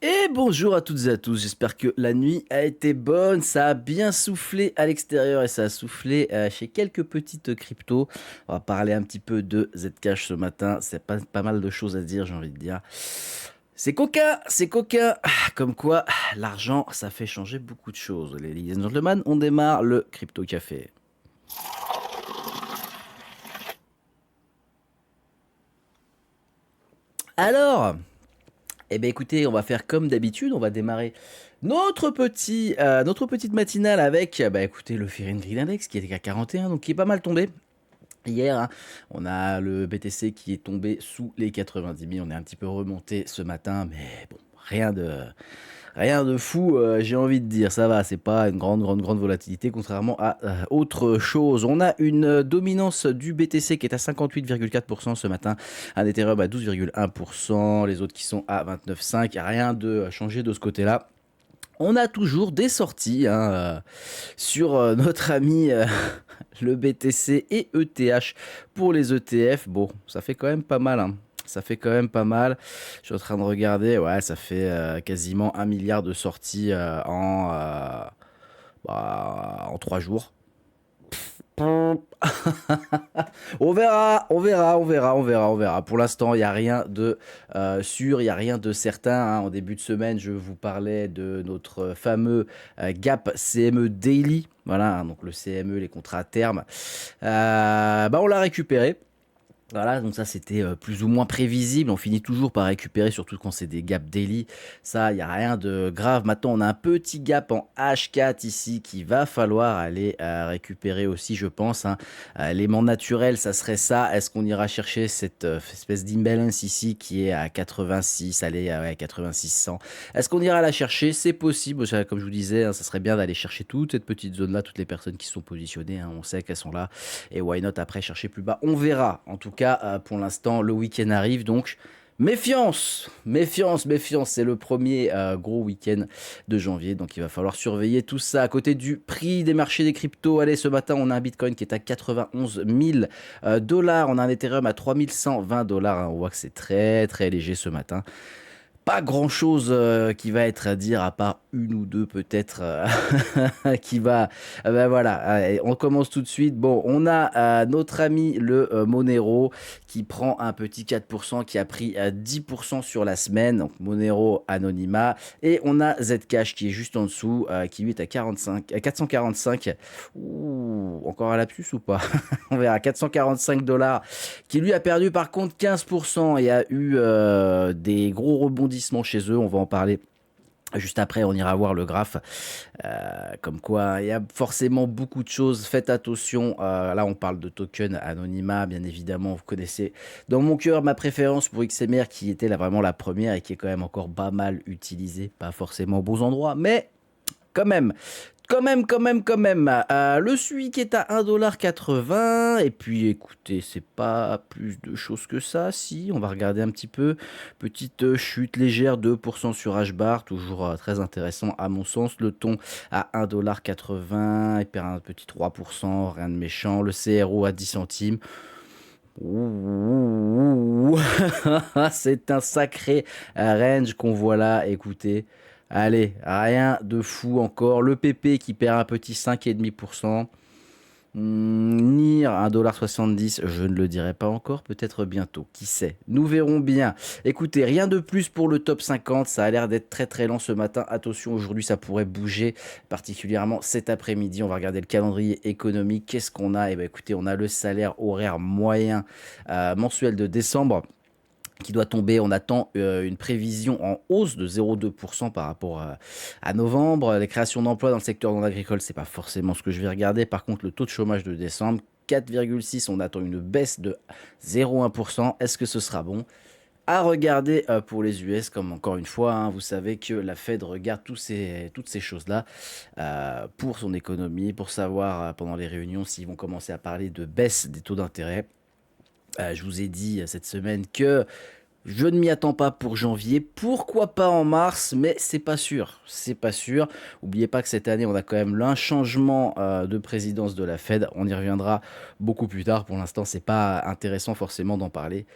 Et bonjour à toutes et à tous, j'espère que la nuit a été bonne, ça a bien soufflé à l'extérieur et ça a soufflé chez quelques petites cryptos. On va parler un petit peu de Zcash ce matin, c'est pas mal de choses à dire, j'ai envie de dire. C'est coquin, comme quoi l'argent ça fait changer beaucoup de choses. Les ladies and gentlemen, on démarre le Crypto Café. Alors, eh bien écoutez, on va faire comme d'habitude, on va démarrer notre petite matinale avec, bah écoutez, le Fear and Greed Index qui était à 41, donc qui est pas mal tombé. Hier, hein, on a le BTC qui est tombé sous les 90 000, on est un petit peu remonté ce matin, mais bon, rien de fou, j'ai envie de dire, ça va, c'est pas une grande volatilité, contrairement à autre chose. On a une dominance du BTC qui est à 58,4% ce matin, un Ethereum à 12,1%, les autres qui sont à 29,5%, rien de changé de ce côté-là. On a toujours des sorties hein, sur notre ami le BTC et ETH pour les ETF. Bon, ça fait quand même pas mal, hein. Ça fait quand même pas mal. Je suis en train de regarder. Ouais, ça fait quasiment 1 milliard de sorties en 3 jours. On verra. Pour l'instant, il n'y a rien de sûr, il n'y a rien de certain, hein. En début de semaine, je vous parlais de notre fameux Gap CME Daily. Voilà, hein, donc le CME, les contrats à terme. On l'a récupéré. Voilà, donc ça c'était plus ou moins prévisible. On finit toujours par récupérer, surtout quand c'est des gaps daily. Ça, il n'y a rien de grave. Maintenant, on a un petit gap en H4 ici qu'il va falloir aller récupérer aussi, je pense, hein. L'aimant naturel, ça serait ça. Est-ce qu'on ira chercher cette espèce d'imbalance ici qui est à 86, allez, ouais, 8600. Est-ce qu'on ira la chercher? C'est possible. Comme je vous disais, hein, ça serait bien d'aller chercher toute cette petite zone-là, toutes les personnes qui sont positionnées, hein, on sait qu'elles sont là. Et why not après chercher plus bas? On verra. En tout cas, pour l'instant, le week-end arrive. Donc, méfiance, c'est le premier gros week-end de janvier, donc il va falloir surveiller tout ça. À côté du prix des marchés des cryptos, allez, ce matin, on a un Bitcoin qui est à 91 000 dollars, on a un Ethereum à 3120 dollars, hein. On voit que c'est très léger ce matin. Pas grand chose qui va être à dire à part une ou deux peut-être qui va ben voilà, allez, on commence tout de suite. Bon, on a notre ami le Monero qui prend un petit 4%, qui a pris 10% sur la semaine, donc Monero anonymat, et on a Zcash qui est juste en dessous, qui lui est à 445. Ouh, encore un lapsus ou pas? On verra. 445 dollars, qui lui a perdu par contre 15%. Il y a eu des gros rebondissements chez eux, on va en parler. Juste après, on ira voir le graphe. Comme quoi, il y a forcément beaucoup de choses. Faites attention. Là, on parle de token anonymat, bien évidemment. Vous connaissez dans mon cœur ma préférence pour XMR, qui était là vraiment la première et qui est quand même encore pas mal utilisée. Pas forcément aux bons endroits, mais quand même. Quand même. Le SUI qui est à 1,80 $. Et puis, écoutez, c'est pas plus de choses que ça. Si, on va regarder un petit peu. Petite chute légère, 2% sur HBAR. Toujours très intéressant à mon sens. Le thon à 1,80 $. Il perd un petit 3%. Rien de méchant. Le CRO à 10 centimes. Ouh. C'est un sacré range qu'on voit là, écoutez. Allez, rien de fou encore. Le PP qui perd un petit 5,5%. NIR 1,70 $, je ne le dirai pas encore, peut-être bientôt, qui sait. Nous verrons bien. Écoutez, rien de plus pour le top 50, ça a l'air d'être très lent ce matin. Attention, aujourd'hui ça pourrait bouger, particulièrement cet après-midi. On va regarder le calendrier économique. Qu'est-ce qu'on a? Eh bien écoutez, on a le salaire horaire moyen mensuel de décembre qui doit tomber. On attend une prévision en hausse de 0,2% par rapport à novembre. Les créations d'emplois dans le secteur non agricole, c'est pas forcément ce que je vais regarder. Par contre, le taux de chômage de décembre, 4,6, on attend une baisse de 0,1%. Est-ce que ce sera bon? À regarder pour les US, comme encore une fois, hein, vous savez que la Fed regarde toutes ces choses-là pour son économie, pour savoir pendant les réunions s'ils vont commencer à parler de baisse des taux d'intérêt. Je vous ai dit cette semaine que je ne m'y attends pas pour janvier, pourquoi pas en mars, mais c'est pas sûr, c'est pas sûr. N'oubliez pas que cette année, on a quand même un changement de présidence de la Fed. On y reviendra beaucoup plus tard. Pour l'instant, c'est pas intéressant forcément d'en parler.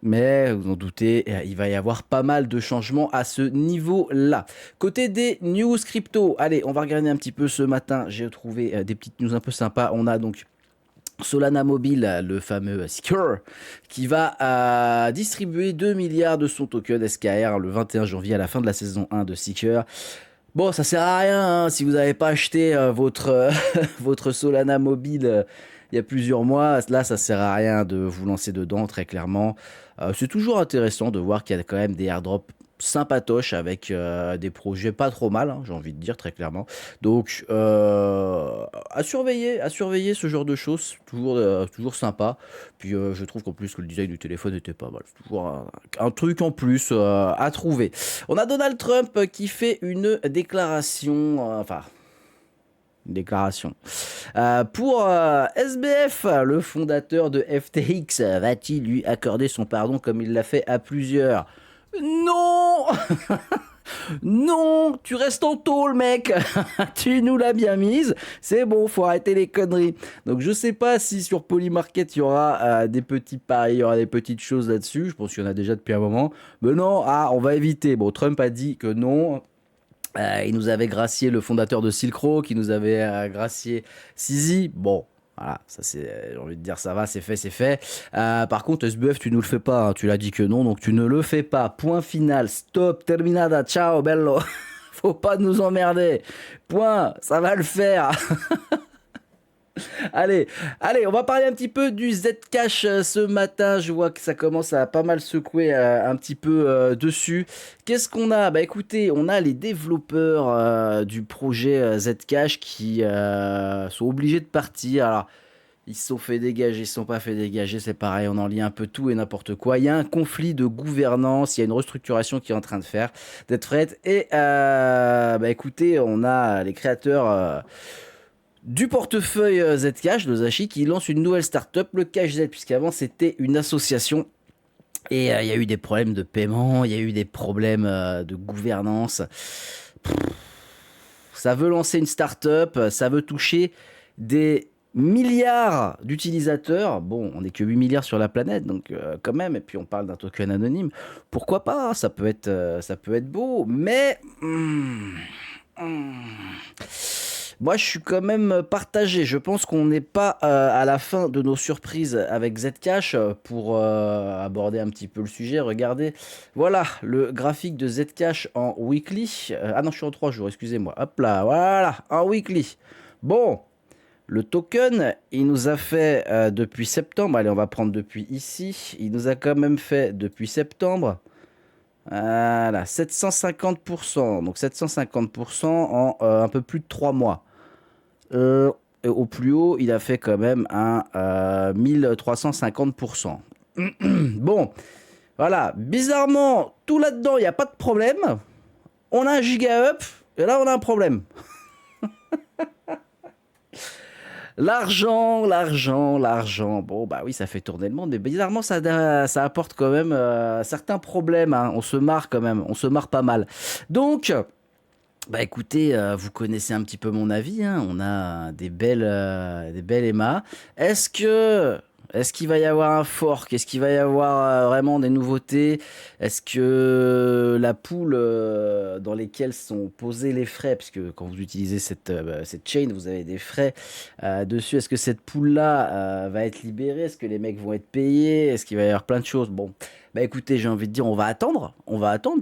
Mais vous en doutez, il va y avoir pas mal de changements à ce niveau-là. Côté des news crypto, allez, on va regarder un petit peu ce matin. J'ai trouvé des petites news un peu sympas. On a donc Solana Mobile, le fameux Secure, qui va distribuer 2 milliards de son token SKR le 21 janvier à la fin de la saison 1 de Secure. Bon, ça sert à rien hein, si vous n'avez pas acheté votre Solana Mobile il y a plusieurs mois. Là, ça sert à rien de vous lancer dedans, très clairement. C'est toujours intéressant de voir qu'il y a quand même des airdrops sympatoches avec des projets pas trop mal, hein, j'ai envie de dire très clairement. Donc, à surveiller ce genre de choses, toujours sympa. Puis, je trouve qu'en plus que le design du téléphone était pas mal. C'est toujours un truc en plus à trouver. On a Donald Trump qui fait une déclaration, une déclaration. Pour SBF, le fondateur de FTX, va-t-il lui accorder son pardon comme il l'a fait à plusieurs? Non. Non, tu restes en tôle, mec. Tu nous l'as bien mise. C'est bon, faut arrêter les conneries. Donc, je sais pas si sur Polymarket il y aura des petits paris, il y aura des petites choses là-dessus. Je pense qu'il y en a déjà depuis un moment. Mais non, on va éviter. Bon, Trump a dit que non. Il nous avait gracié le fondateur de Silk Road, qui nous avait gracié Sisi. Bon, voilà, ça c'est, j'ai envie de dire ça va, c'est fait, c'est fait. Par contre, SBF, tu nous le fais pas, hein, tu l'as dit que non, donc tu ne le fais pas. Point final, stop, terminada, ciao, bello. Faut pas nous emmerder. Point, ça va le faire. Allez, on va parler un petit peu du Zcash ce matin. Je vois que ça commence à pas mal secouer un petit peu dessus. Qu'est-ce qu'on a? Bah écoutez, on a les développeurs du projet Zcash qui sont obligés de partir. Alors, ils se sont fait dégager, ils se sont pas fait dégager, c'est pareil, on en lit un peu tout et n'importe quoi. Il y a un conflit de gouvernance, il y a une restructuration qui est en train d'être faite. Et bah écoutez, on a les créateurs du portefeuille Zcash, de Zachi, qui lance une nouvelle startup, le CashZ, puisqu'avant c'était une association. Et il y a eu des problèmes de paiement, il y a eu des problèmes de gouvernance. Pff, ça veut lancer une startup, ça veut toucher des milliards d'utilisateurs. Bon, on n'est que 8 milliards sur la planète, donc quand même, et puis on parle d'un token anonyme. Pourquoi pas, hein, ça peut être beau, mais... Moi, je suis quand même partagé. Je pense qu'on n'est pas à la fin de nos surprises avec Zcash pour aborder un petit peu le sujet. Regardez, voilà le graphique de Zcash en weekly. Ah non, je suis en 3 jours, excusez-moi. Hop là, voilà, en weekly. Bon, le token, il nous a fait depuis septembre. Allez, on va prendre depuis ici. Il nous a quand même fait depuis septembre. Voilà, 750%. Donc 750% en un peu plus de 3 mois. Au plus haut, il a fait quand même un 1350%. Bon, voilà. Bizarrement, tout là-dedans, il n'y a pas de problème. On a un giga up, et là, on a un problème. L'argent. Bon, bah oui, ça fait tourner le monde, mais bizarrement, ça apporte quand même certains problèmes, hein. On se marre quand même, on se marre pas mal. Donc... Bah écoutez, vous connaissez un petit peu mon avis, hein. On a des belles EMA. Est-ce qu'il va y avoir un fork? Est-ce qu'il va y avoir vraiment des nouveautés? Est-ce que la pool dans lesquelles sont posés les frais, parce que quand vous utilisez cette chain, vous avez des frais dessus, est-ce que cette pool-là va être libérée? Est-ce que les mecs vont être payés? Est-ce qu'il va y avoir plein de choses? Bon, bah écoutez, j'ai envie de dire, on va attendre,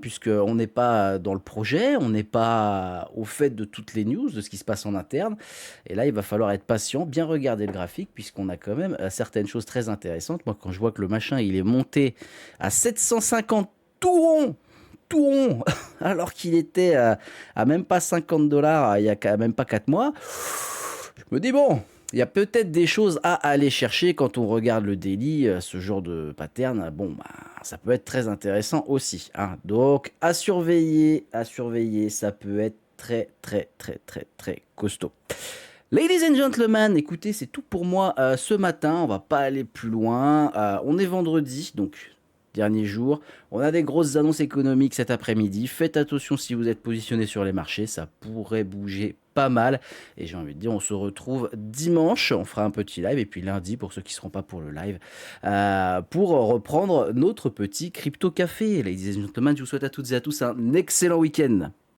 puisqu'on n'est pas dans le projet, on n'est pas au fait de toutes les news, de ce qui se passe en interne. Et là, il va falloir être patient, bien regarder le graphique, puisqu'on a quand même certaines choses très intéressantes. Moi, quand je vois que le machin, il est monté à 750 tout rond, alors qu'il était à même pas 50 dollars il y a quand même pas 4 mois, je me dis, bon, il y a peut-être des choses à aller chercher quand on regarde le daily, ce genre de pattern. Bon, bah, ça peut être très intéressant aussi, hein. Donc, à surveiller, ça peut être très, très, très, très, très costaud. Ladies and gentlemen, écoutez, c'est tout pour moi ce matin. On va pas aller plus loin. On est vendredi, donc derniers jours. On a des grosses annonces économiques cet après-midi. Faites attention si vous êtes positionné sur les marchés, ça pourrait bouger pas mal. Et j'ai envie de dire, on se retrouve dimanche, on fera un petit live, et puis lundi, pour ceux qui ne seront pas pour le live, pour reprendre notre petit crypto café. Ladies and gentlemen, je vous souhaite à toutes et à tous un excellent week-end.